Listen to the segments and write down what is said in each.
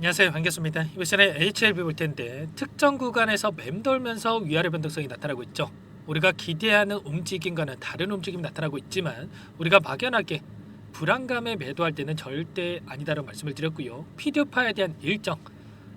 안녕하세요, 반갑습니다. 이번 시간에 HLB 볼 텐데 특정 구간에서 맴돌면서 위아래 변동성이 나타나고 있죠. 우리가 기대하는 움직임과는 다른 움직임이 나타나고 있지만 우리가 막연하게 불안감에 매도할 때는 절대 아니다라고 말씀을 드렸고요. 피드파에 대한 일정,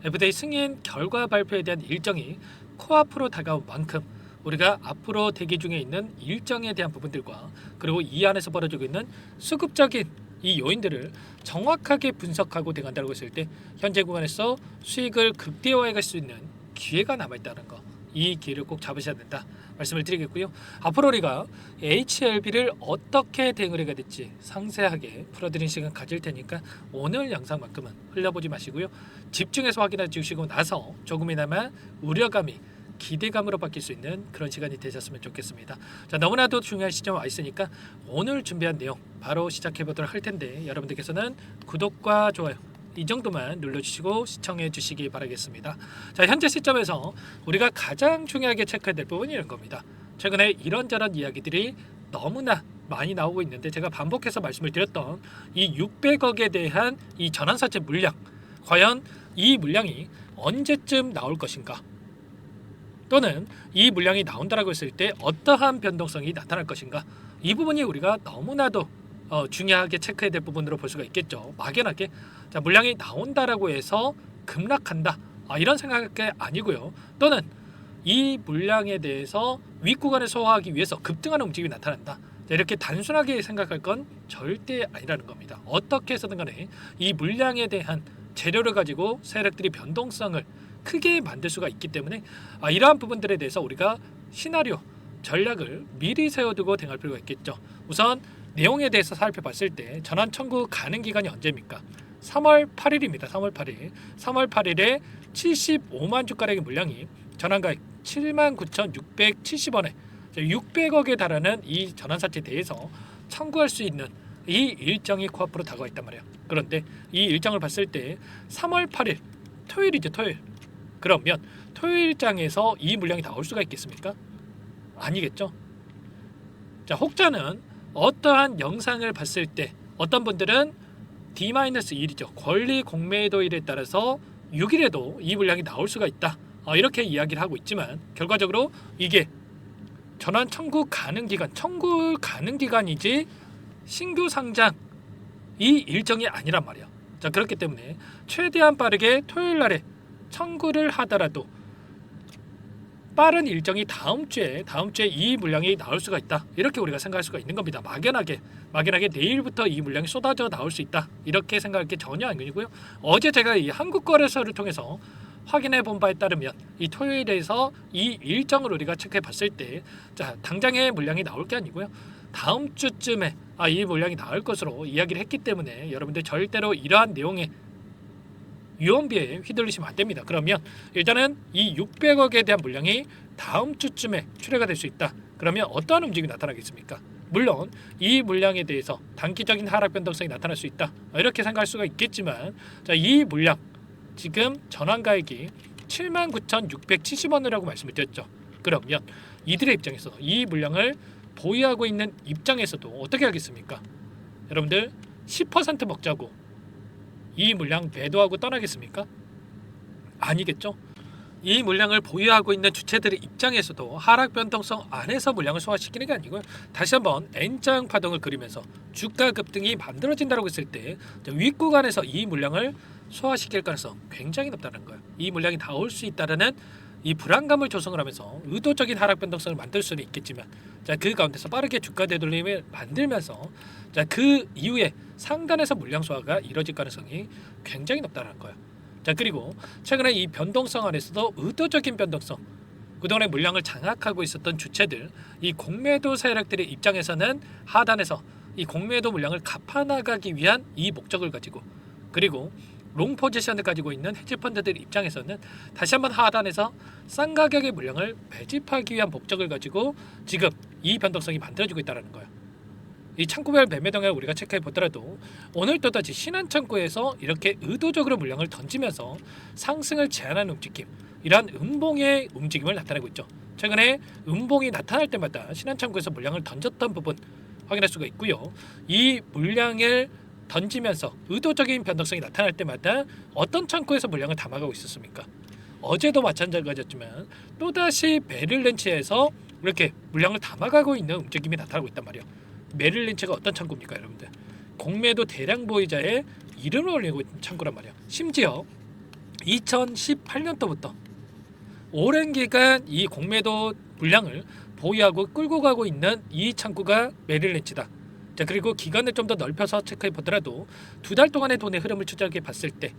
FTA 승인 결과 발표에 대한 일정이 코앞으로 다가온 만큼 우리가 앞으로 대기 중에 있는 일정에 대한 부분들과 그리고 이 안에서 벌어지고 있는 수급적인 이 요인들을 정확하게 분석하고 대응한다고 했을 때 현재 구간에서 수익을 극대화해 갈 수 있는 기회가 남아있다는 거, 이 기회를 꼭 잡으셔야 된다 말씀을 드리겠고요. 앞으로 우리가 HLB를 어떻게 대응을 해야 될지 상세하게 풀어드리는 시간 가질 테니까 오늘 영상만큼은 흘려보지 마시고요. 집중해서 확인해 주시고 나서 조금이나마 우려감이 기대감으로 바뀔 수 있는 그런 시간이 되셨으면 좋겠습니다. 자, 너무나도 중요한 시점 와 있으니까 오늘 준비한 내용 바로 시작해 보도록 할 텐데 여러분들께서는 구독과 좋아요 이 정도만 눌러주시고 시청해 주시기 바라겠습니다. 자, 현재 시점에서 우리가 가장 중요하게 체크해야 될 부분이 이런 겁니다. 최근에 이런저런 이야기들이 너무나 많이 나오고 있는데 제가 반복해서 말씀을 드렸던 이 600억에 대한 이 전환사채 물량, 과연 이 물량이 언제쯤 나올 것인가, 또는 이 물량이 나온다라고 했을 때 어떠한 변동성이 나타날 것인가, 이 부분이 우리가 너무나도 중요하게 체크해야 될 부분으로 볼 수가 있겠죠. 막연하게 자, 물량이 나온다라고 해서 급락한다 이런 생각이 아니고요. 또는 이 물량에 대해서 윗구간을 소화하기 위해서 급등하는 움직임이 나타난다, 자, 이렇게 단순하게 생각할 건 절대 아니라는 겁니다. 어떻게 해서든 간에 이 물량에 대한 재료를 가지고 세력들이 변동성을 크게 만들 수가 있기 때문에 이러한 부분들에 대해서 우리가 시나리오, 전략을 미리 세워두고 대응할 필요가 있겠죠. 우선 내용에 대해서 살펴봤을 때 전환 청구 가능 기간이 언제입니까? 3월 8일입니다. 3월 8일. 3월 8일에 75만 주가량의 물량이 전환가액 79,670원에 600억에 달하는 이 전환사채에 대해서 청구할 수 있는 이 일정이 코앞으로 다가와 있단 말이에요. 그런데 이 일정을 봤을 때 3월 8일 토요일이죠. 토요일. 그러면 토요일장에서 이 물량이 나올 수가 있겠습니까? 아니겠죠. 자, 혹자는 어떠한 영상을 봤을 때 어떤 분들은 D-1이죠. 권리 공매도일에 따라서 6일에도 이 물량이 나올 수가 있다, 이렇게 이야기를 하고 있지만 결과적으로 이게 전환 청구 가능 기간, 청구 가능 기간이지 신규 상장 이 일정이 아니란 말이야. 자, 그렇기 때문에 최대한 빠르게 토요일 날에 청구를 하더라도 빠른 일정이 다음 주에 이 물량이 나올 수가 있다, 이렇게 우리가 생각할 수가 있는 겁니다. 막연하게 내일부터 이 물량이 쏟아져 나올 수 있다, 이렇게 생각할 게 전혀 아니고요. 어제 제가 이 한국거래소를 통해서 확인해 본 바에 따르면 이 토요일에서 이 일정을 우리가 체크해 봤을 때, 자, 당장에 물량이 나올 게 아니고요, 다음 주쯤에 이 물량이 나올 것으로 이야기를 했기 때문에 여러분들 절대로 이러한 내용에 유언비에 휘둘리시면 안 됩니다. 그러면 일단은 이 600억에 대한 물량이 다음 주쯤에 출회가 될 수 있다. 그러면 어떠한 움직임이 나타나겠습니까? 물론 이 물량에 대해서 단기적인 하락 변동성이 나타날 수 있다, 이렇게 생각할 수가 있겠지만, 자, 이 물량 지금 전환가액이 79,670원이라고 말씀을 드렸죠. 그러면 이들의 입장에서 이 물량을 보유하고 있는 입장에서도 어떻게 하겠습니까? 여러분들 10% 먹자고 이 물량 매도하고 떠나겠습니까? 아니겠죠. 이 물량을 보유하고 있는 주체들의 입장에서도 하락 변동성 안에서 물량을 소화시키는 게 아니고요, 다시 한번 N자형 파동을 그리면서 주가 급등이 만들어진다고 했을 때 윗구간에서 이 물량을 소화시킬 가능성 굉장히 높다는 거예요. 이 물량이 나올 수 있다는 이 불안감을 조성을 하면서 의도적인 하락 변동성을 만들 수는 있겠지만, 자, 그 가운데서 빠르게 주가 되돌림을 만들면서, 자, 그 이후에 상단에서 물량 소화가 이뤄질 가능성이 굉장히 높다는 거예요. 자, 그리고 최근에 이 변동성 안에서도 의도적인 변동성, 그동안에 물량을 장악하고 있었던 주체들, 이 공매도 세력들의 입장에서는 하단에서 이 공매도 물량을 갚아나가기 위한 이 목적을 가지고, 그리고 롱 포지션을 가지고 있는 헤지펀드들 입장에서는 다시 한번 하단에서 싼 가격의 물량을 매집하기 위한 목적을 가지고 지금 이 변동성이 만들어지고 있다는 거예요. 이 창구별 매매 동향을 우리가 체크해 보더라도 오늘 또다시 신한창구에서 이렇게 의도적으로 물량을 던지면서 상승을 제한하는 움직임, 이러한 음봉의 움직임을 나타내고 있죠. 최근에 음봉이 나타날 때마다 신한창구에서 물량을 던졌던 부분 확인할 수가 있고요. 이 물량을 던지면서 의도적인 변동성이 나타날 때마다 어떤 창구에서 물량을 담아가고 있었습니까? 어제도 마찬가지였지만 또다시 메릴렌치에서 이렇게 물량을 담아가고 있는 움직임이 나타나고 있단 말이에요. 메릴렌치가 어떤 창구입니까, 여러분들? 공매도 대량 보유자의 이름을 올리고 있는 창구란 말이에요. 심지어 2018년도부터 오랜 기간 이 공매도 물량을 보유하고 끌고 가고 있는 이 창구가 메릴렌치다. 자, 그리고 기간을 좀 더 넓혀서 체크해 보더라도 2달 동안의 돈의 흐름을 추적해 봤을 때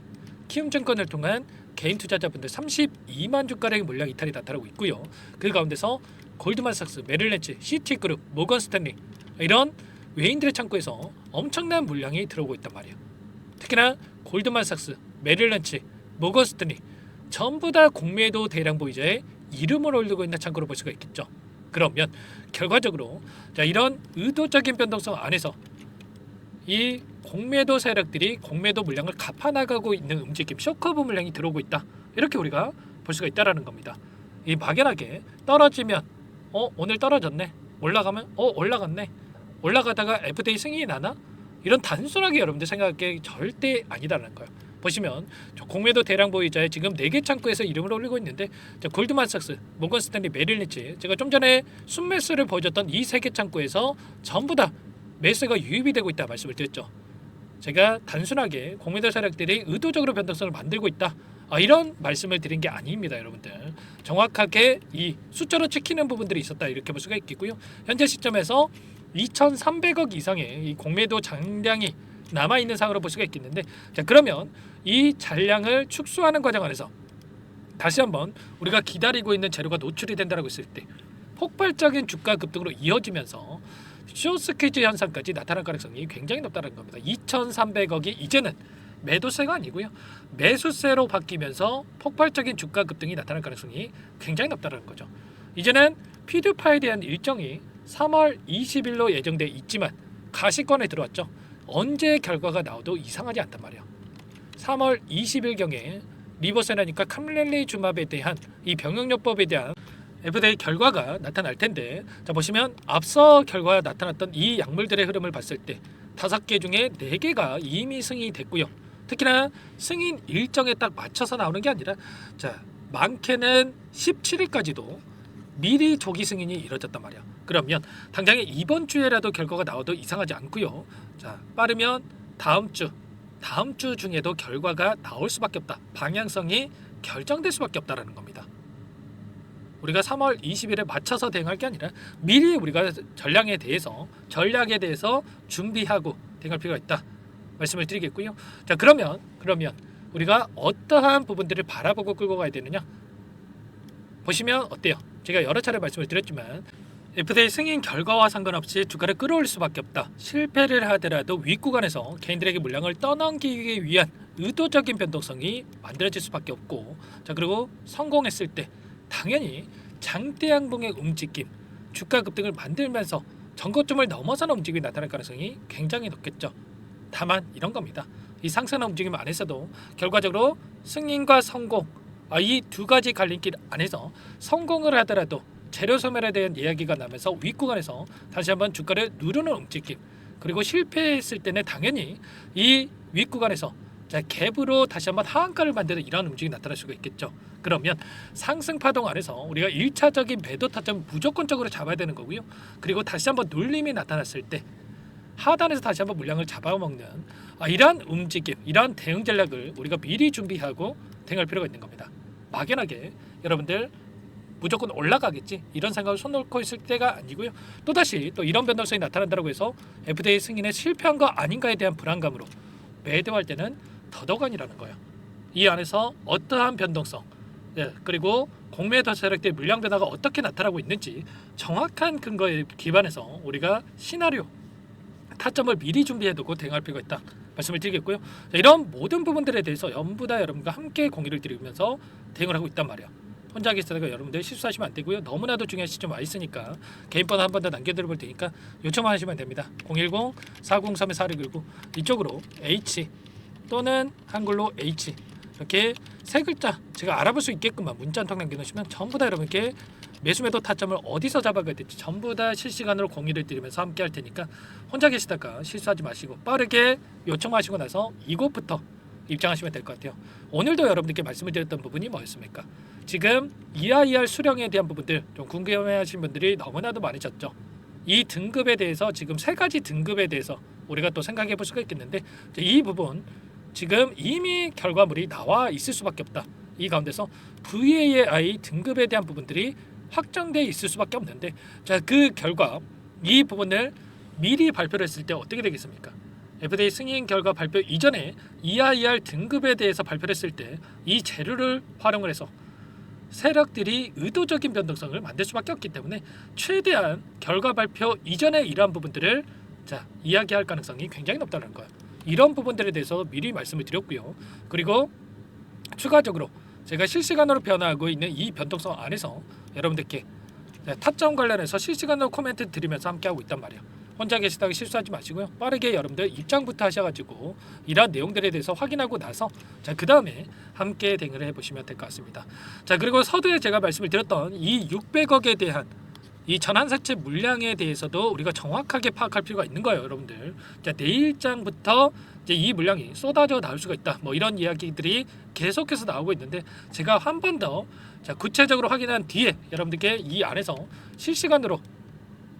키움증권을 통한 개인 투자자분들 32만 주가량의 물량 이탈이 나타나고 있고요. 그 가운데서 골드만삭스, 메릴렌치, 시티그룹, 모건스탠리 이런 외인들의 창구에서 엄청난 물량이 들어오고 있단 말이에요. 특히나 골드만삭스, 메릴렌치, 모건스탠리 전부 다 공매도 대량 보유자의 이름을 올리고 있는 창구로 볼 수가 있겠죠. 그러면 결과적으로 자, 이런 의도적인 변동성 안에서 이 공매도 세력들이 공매도 물량을 갚아나가고 있는 움직임, 쇼커브 물량이 들어오고 있다. 이렇게 우리가 볼 수가 있다라는 겁니다. 이 막연하게 떨어지면 오늘 떨어졌네, 올라가면 올라갔네, 올라가다가 FTA 승인이 나나? 이런 단순하게 여러분들 생각할 절대 아니다라는 거예요. 보시면 공매도 대량 보유자의 지금 4개 창구에서 이름을 올리고 있는데 골드만삭스, 모건스탠리, 메릴린치 제가 좀 전에 순매수를 보여줬던 이 3개 창구에서 전부 다 매수가 유입이 되고 있다 말씀을 드렸죠. 제가 단순하게 공매도 세력들이 의도적으로 변동성을 만들고 있다 이런 말씀을 드린 게 아닙니다. 여러분들 정확하게 이 숫자로 찍히는 부분들이 있었다 이렇게 볼 수가 있겠고요. 현재 시점에서 2,300억 이상의 이 공매도 잔량이 남아있는 상황으로 볼 수가 있겠는데 자, 그러면 이 잔량을 축소하는 과정 안에서 다시 한번 우리가 기다리고 있는 재료가 노출이 된다고 했을 때 폭발적인 주가 급등으로 이어지면서 쇼스퀴즈 현상까지 나타날 가능성이 굉장히 높다는 겁니다. 2,300억이 이제는 매도세가 아니고요, 매수세로 바뀌면서 폭발적인 주가 급등이 나타날 가능성이 굉장히 높다는 거죠. 이제는 피드파에 대한 일정이 3월 20일로 예정돼 있지만 가시권에 들어왔죠. 언제 결과가 나와도 이상하지 않단 말이에요. 3월 20일경에 리버세라니까 캄렐리 주맙에 대한 이 병역요법에 대한 FDA 결과가 나타날 텐데 자, 보시면 앞서 결과가 나타났던 이 약물들의 흐름을 봤을 때 5개 중에 4개가 이미 승인이 됐고요. 특히나 승인 일정에 딱 맞춰서 나오는 게 아니라 자, 많게는 17일까지도 미리 조기 승인이 이루어졌단 말이야. 그러면 당장에 이번 주에라도 결과가 나와도 이상하지 않고요. 자, 빠르면 다음 주 중에도 결과가 나올 수밖에 없다. 방향성이 결정될 수밖에 없다라는 겁니다. 우리가 3월 20일에 맞춰서 대응할 게 아니라 미리 우리가 전략에 대해서 준비하고 대응할 필요가 있다 말씀을 드리겠고요. 자, 그러면 우리가 어떠한 부분들을 바라보고 끌고 가야 되느냐 보시면 어때요? 제가 여러 차례 말씀을 드렸지만 FDA 승인 결과와 상관없이 주가를 끌어올릴 수밖에 없다. 실패를 하더라도 윗구간에서 개인들에게 물량을 떠넘기기 위한 의도적인 변동성이 만들어질 수밖에 없고 자, 그리고 성공했을 때 당연히 장대 양봉의 움직임, 주가 급등을 만들면서 전고점을 넘어서는 움직임이 나타날 가능성이 굉장히 높겠죠. 다만 이런 겁니다. 이 상승한 움직임 안에서도 결과적으로 승인과 성공 이 2가지 갈림길 안에서 성공을 하더라도 재료 소멸에 대한 이야기가 나면서 윗구간에서 다시 한번 주가를 누르는 움직임, 그리고 실패했을 때는 당연히 이 윗구간에서 자, 갭으로 다시 한번 하한가를 만드는 이런 움직임이 나타날 수가 있겠죠. 그러면 상승 파동 안에서 우리가 1차적인 매도 타점 무조건적으로 잡아야 되는 거고요. 그리고 다시 한번 눌림이 나타났을 때 하단에서 다시 한번 물량을 잡아먹는 이러한 움직임, 이러한 대응 전략을 우리가 미리 준비하고 대응할 필요가 있는 겁니다. 막연하게 여러분들 무조건 올라가겠지 이런 생각을 손 놓고 있을 때가 아니고요. 또다시 또 이런 변동성이 나타난다고 해서 FDA 승인에 실패한 거 아닌가에 대한 불안감으로 매도할 때는 더더간이라는 거예요. 이 안에서 어떠한 변동성 그리고 공매도 세력들의 물량 변화가 어떻게 나타나고 있는지 정확한 근거에 기반해서 우리가 시나리오 타점을 미리 준비해두고 대응할 필요가 있다 말씀을 드리겠고요. 자, 이런 모든 부분들에 대해서 전부 다 여러분과 함께 공유를 드리면서 대응을 하고 있단 말이에요. 혼자 계시다가 여러분들 실수하시면 안 되고요. 너무나도 중요한 시점 와 있으니까 개인 번호 한 번 더 남겨드려 볼 테니까 요청만 하시면 됩니다. 010-403-4619 이쪽으로 H 또는 한글로 H 이렇게 세 글자 제가 알아볼 수 있게끔만 문자 한 통 남겨놓으시면 전부 다 여러분께 매수매도 타점을 어디서 잡아가야 될지 전부 다 실시간으로 공유를 드리면서 함께 할 테니까 혼자 계시다가 실수하지 마시고 빠르게 요청하시고 나서 이곳부터 입장하시면 될 것 같아요. 오늘도 여러분들께 말씀을 드렸던 부분이 뭐였습니까? 지금 EIR 수령에 대한 부분들 좀 궁금해하신 분들이 너무나도 많으셨죠. 이 등급에 대해서 지금 세 가지 등급에 대해서 우리가 또 생각해 볼 수가 있겠는데 이 부분 지금 이미 결과물이 나와 있을 수밖에 없다. 이 가운데서 VAI 등급에 대한 부분들이 확정돼 있을 수밖에 없는데 자, 그 결과 이 부분을 미리 발표를 했을 때 어떻게 되겠습니까? FDA 승인 결과 발표 이전에 EIR 등급에 대해서 발표를 했을 때 이 재료를 활용을 해서 세력들이 의도적인 변동성을 만들 수밖에 없기 때문에 최대한 결과 발표 이전에 이러한 부분들을 이야기할 가능성이 굉장히 높다는 거예요. 이런 부분들에 대해서 미리 말씀을 드렸고요. 그리고 추가적으로 제가 실시간으로 변화하고 있는 이 변동성 안에서 여러분들께 타점 관련해서 실시간으로 코멘트 드리면서 함께하고 있단 말이에요. 혼자 계시다가 실수하지 마시고요. 빠르게 여러분들 입장부터 하셔가지고 이러한 내용들에 대해서 확인하고 나서 그 다음에 함께 대응을 해보시면 될 것 같습니다. 자, 그리고 서두에 제가 말씀을 드렸던 이 600억에 대한 이 전환사채 물량에 대해서도 우리가 정확하게 파악할 필요가 있는 거예요, 여러분들. 자, 내일장부터 이제 이 물량이 쏟아져 나올 수가 있다. 뭐 이런 이야기들이 계속해서 나오고 있는데 제가 한 번 더 구체적으로 확인한 뒤에 여러분들께 이 안에서 실시간으로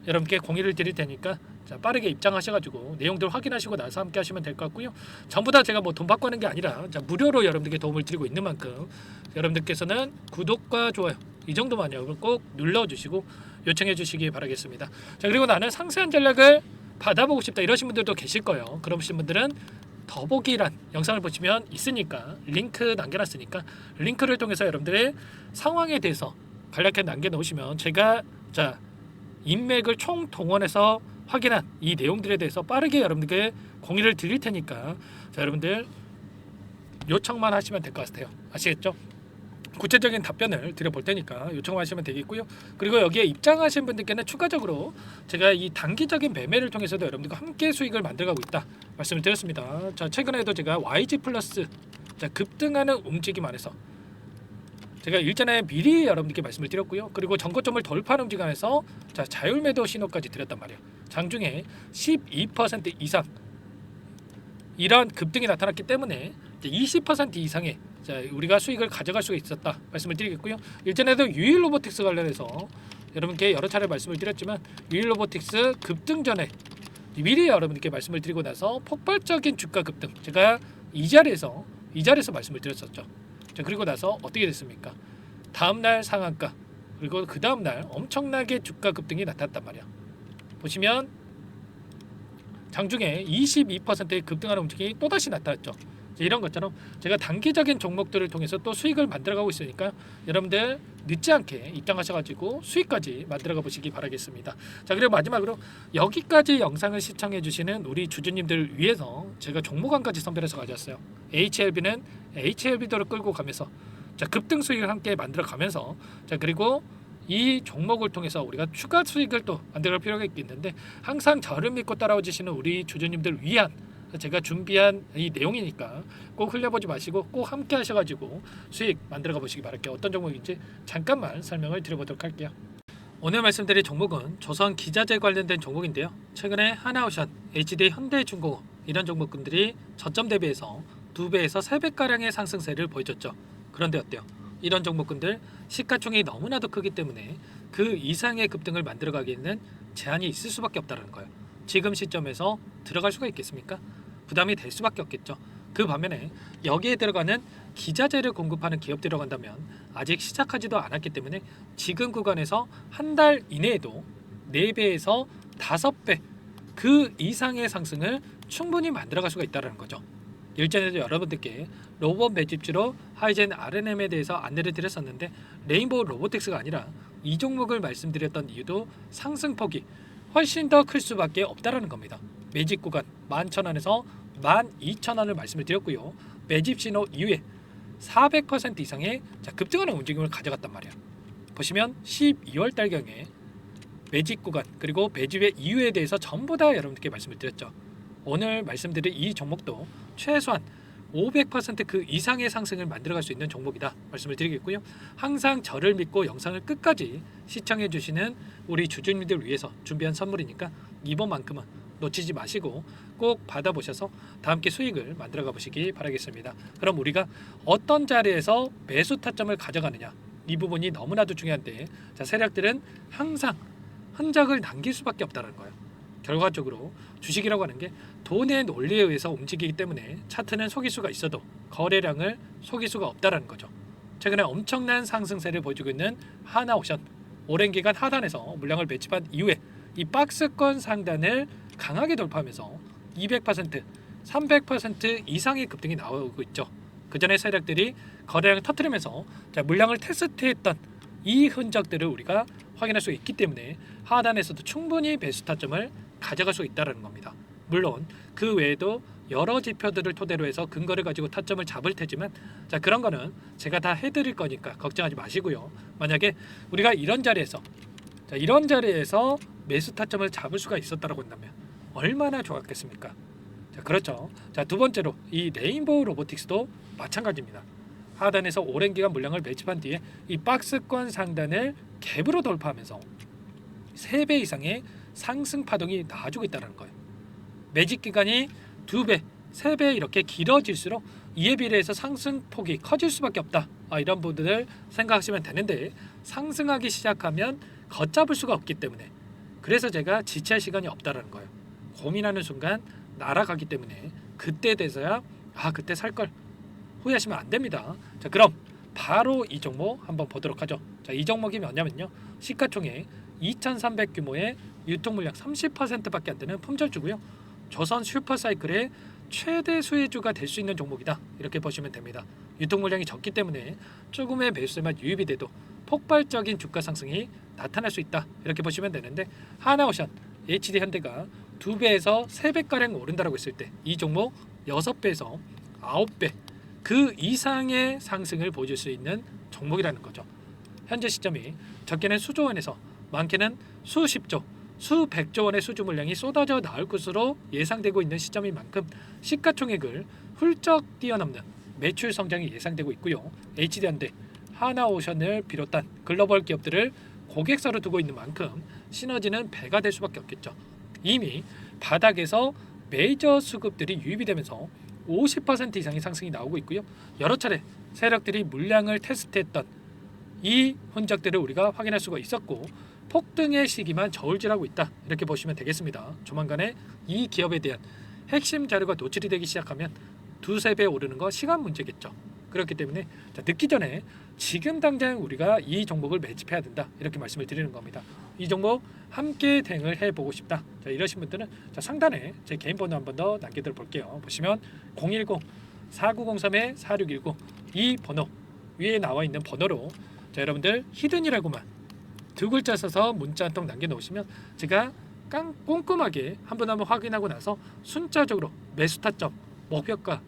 여러분께 공유를 드릴 테니까 빠르게 입장하셔가지고 내용들 확인하시고 나서 함께 하시면 될 것 같고요. 전부 다 제가 뭐 돈 받고 하는 게 아니라 무료로 여러분들께 도움을 드리고 있는 만큼 여러분들께서는 구독과 좋아요 이 정도만요 꼭 눌러주시고 요청해 주시기 바라겠습니다. 자, 그리고 나는 상세한 전략을 받아보고 싶다 이러신 분들도 계실 거예요. 그러신 분들은 더보기란 영상을 보시면 있으니까 링크 남겨놨으니까 링크를 통해서 여러분들의 상황에 대해서 간략하게 남겨놓으시면 제가 인맥을 총동원해서 확인한 이 내용들에 대해서 빠르게 여러분들께 공유를 드릴 테니까 여러분들 요청만 하시면 될 것 같아요. 아시겠죠? 구체적인 답변을 드려볼 테니까 요청하시면 되겠고요. 그리고 여기에 입장하신 분들께는 추가적으로 제가 이 단기적인 매매를 통해서도 여러분들과 함께 수익을 만들어가고 있다 말씀을 드렸습니다. 자, 최근에도 제가 YG 플러스 급등하는 움직임 안에서 제가 일전에 미리 여러분들께 말씀을 드렸고요. 그리고 전고점을 돌파하는 움직임 안에서 자율매도 신호까지 드렸단 말이에요. 장중에 12% 이상 이러한 급등이 나타났기 때문에 20% 이상의 우리가 수익을 가져갈 수가 있었다 말씀을 드리겠고요. 일전에도 유일 로보틱스 관련해서 여러분께 여러 차례 말씀을 드렸지만 유일 로보틱스 급등 전에 미리 여러분께 말씀을 드리고 나서 폭발적인 주가 급등 제가 이 자리에서 말씀을 드렸었죠. 자, 그리고 나서 어떻게 됐습니까? 다음날 상한가 그리고 그 다음날 엄청나게 주가 급등이 나타났단 말이야. 보시면 장중에 22%의 급등하는 움직임이 또다시 나타났죠. 이런 것처럼 제가 단기적인 종목들을 통해서 또 수익을 만들어가고 있으니까 여러분들 늦지 않게 입장하셔가지고 수익까지 만들어가 보시기 바라겠습니다. 자, 그리고 마지막으로 여기까지 영상을 시청해 주시는 우리 주주님들 위해서 제가 종목안까지 선별해서 가져왔어요. HLB는 HLB도를 끌고 가면서 급등 수익을 함께 만들어 가면서 그리고 이 종목을 통해서 우리가 추가 수익을 또 만들어갈 필요가 있겠는데 항상 저를 믿고 따라와 주시는 우리 주주님들 위한 제가 준비한 이 내용이니까 꼭 흘려보지 마시고 꼭 함께 하셔가지고 수익 만들어가 보시기 바랄게요. 어떤 종목인지 잠깐만 설명을 드려보도록 할게요. 오늘 말씀드릴 종목은 조선 기자재 관련된 종목인데요. 최근에 하나오션, HD 현대중공업 이런 종목군들이 저점 대비해서 2배에서 3배가량의 상승세를 보여줬죠. 그런데 어때요? 이런 종목군들 시가총이 너무나도 크기 때문에 그 이상의 급등을 만들어가기에는 제한이 있을 수밖에 없다는 거예요. 지금 시점에서 들어갈 수가 있겠습니까? 부담이 될 수밖에 없겠죠. 그 반면에 여기에 들어가는 기자재를 공급하는 기업 들어간다면 아직 시작하지도 않았기 때문에 지금 구간에서 한 달 이내에도 4배에서 5배 그 이상의 상승을 충분히 만들어갈 수가 있다는 거죠. 일전에도 여러분들께 로봇 매집주로 하이젠 RNM에 대해서 안내를 드렸었는데 레인보우 로보틱스가 아니라 이 종목을 말씀드렸던 이유도 상승폭이 훨씬 더 클 수밖에 없다라는 겁니다. 매집 구간 11,000원에서 12,000원을 말씀을 드렸고요. 매집 신호 이후에 400% 이상의 급등하는 움직임을 가져갔단 말이에요. 보시면 12월 달경에 매집 구간 그리고 매집의 이유에 대해서 전부 다 여러분들께 말씀을 드렸죠. 오늘 말씀드린 이 종목도 최소한 500%그 이상의 상승을 만들어갈 수 있는 종목이다 말씀을 드리겠고요. 항상 저를 믿고 영상을 끝까지 시청해 주시는 우리 주주님들 위해서 준비한 선물이니까 이번만큼은 놓치지 마시고 꼭 받아보셔서 다 함께 수익을 만들어가 보시기 바라겠습니다. 그럼 우리가 어떤 자리에서 매수 타점을 가져가느냐, 이 부분이 너무나도 중요한데, 자, 세력들은 항상 흔적을 남길 수밖에 없다는 거예요. 결과적으로 주식이라고 하는 게 돈의 논리에 의해서 움직이기 때문에 차트는 속일 수가 있어도 거래량을 속일 수가 없다는 거죠. 최근에 엄청난 상승세를 보여주고 있는 하나오션, 오랜 기간 하단에서 물량을 매집한 이후에 이 박스권 상단을 강하게 돌파하면서 200%, 300% 이상의 급등이 나오고 있죠. 그 전에 세력들이 거래량을 터뜨리면서 물량을 테스트했던 이 흔적들을 우리가 확인할 수 있기 때문에 하단에서도 충분히 매수 타점을 가져갈 수 있다는 겁니다. 물론 그 외에도 여러 지표들을 토대로 해서 근거를 가지고 타점을 잡을 테지만, 자, 그런 거는 제가 다 해드릴 거니까 걱정하지 마시고요. 만약에 우리가 이런 자리에서 매수 타점을 잡을 수가 있었다고 한다면 얼마나 좋았겠습니까? 자, 그렇죠. 자, 두 번째로 이 레인보우 로보틱스도 마찬가지입니다. 하단에서 오랜 기간 물량을 매집한 뒤에 이 박스권 상단을 갭으로 돌파하면서 3배 이상의 상승 파동이 나와주고 있다는 거예요. 매집 기간이 2배, 3배 이렇게 길어질수록 이에 비례해서 상승폭이 커질 수밖에 없다. 이런 부분을 생각하시면 되는데, 상승하기 시작하면 걷잡을 수가 없기 때문에, 그래서 제가 지체할 시간이 없다는 거예요. 고민하는 순간 날아가기 때문에 그때 돼서야 그때 살 걸 후회하시면 안 됩니다. 자, 그럼 바로 이 종목 한번 보도록 하죠. 자, 이 종목이 뭐냐면요, 시가총액 2,300 규모의 유통 물량 30%밖에 안 되는 품절주고요. 조선 슈퍼사이클의 최대 수혜주가 될 수 있는 종목이다. 이렇게 보시면 됩니다. 유통 물량이 적기 때문에 조금의 매수세만 유입이 돼도 폭발적인 주가 상승이 나타날 수 있다. 이렇게 보시면 되는데, 하나오션, HD현대가 2배에서 3배가량 오른다라고 했을 때 이 종목 6배에서 9배 그 이상의 상승을 보여줄 수 있는 종목이라는 거죠. 현재 시점이 적게는 수조 원에서 많게는 수십조, 수백조 원의 수주 물량이 쏟아져 나올 것으로 예상되고 있는 시점인 만큼 시가총액을 훌쩍 뛰어넘는 매출 성장이 예상되고 있고요. HD현대, 하나오션을 비롯한 글로벌 기업들을 고객사로 두고 있는 만큼 시너지는 배가 될 수밖에 없겠죠. 이미 바닥에서 메이저 수급들이 유입이 되면서 50% 이상의 상승이 나오고 있고요. 여러 차례 세력들이 물량을 테스트했던 이 흔적들을 우리가 확인할 수가 있었고, 폭등의 시기만 저울질하고 있다. 이렇게 보시면 되겠습니다. 조만간에 이 기업에 대한 핵심 자료가 노출이 되기 시작하면 2~3배 오르는 거 시간 문제겠죠. 그렇기 때문에 늦기 전에 지금 당장 우리가 이 종목을 매집해야 된다. 이렇게 말씀을 드리는 겁니다. 이 종목 함께 대응을 해보고 싶다. 자, 이러신 분들은 상단에 제 개인 번호 한 번 더 남겨드려 볼게요. 보시면 010-4903-4619 이 번호 위에 나와 있는 번호로 여러분들 히든이라고만 2글자 써서 문자 한 통 남겨놓으시면 제가 꼼꼼하게 한 번 확인하고 나서 순차적으로 매수 타점, 목표가,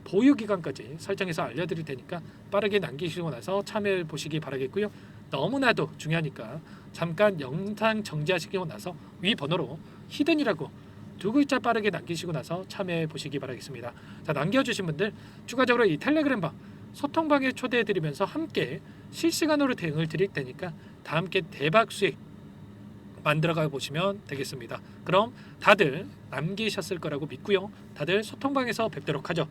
보유 기간까지 설정해서 알려드릴 테니까 빠르게 남기시고 나서 참여해 보시기 바라겠고요. 너무나도 중요하니까 잠깐 영상 정지하시고 나서 위 번호로 히든이라고 2글자 빠르게 남기시고 나서 참여해 보시기 바라겠습니다. 자, 남겨주신 분들 추가적으로 이 텔레그램방 소통방에 초대해 드리면서 함께 실시간으로 대응을 드릴 테니까 다 함께 대박 수익 만들어가 보시면 되겠습니다. 그럼 다들 남기셨을 거라고 믿고요. 다들 소통방에서 뵙도록 하죠.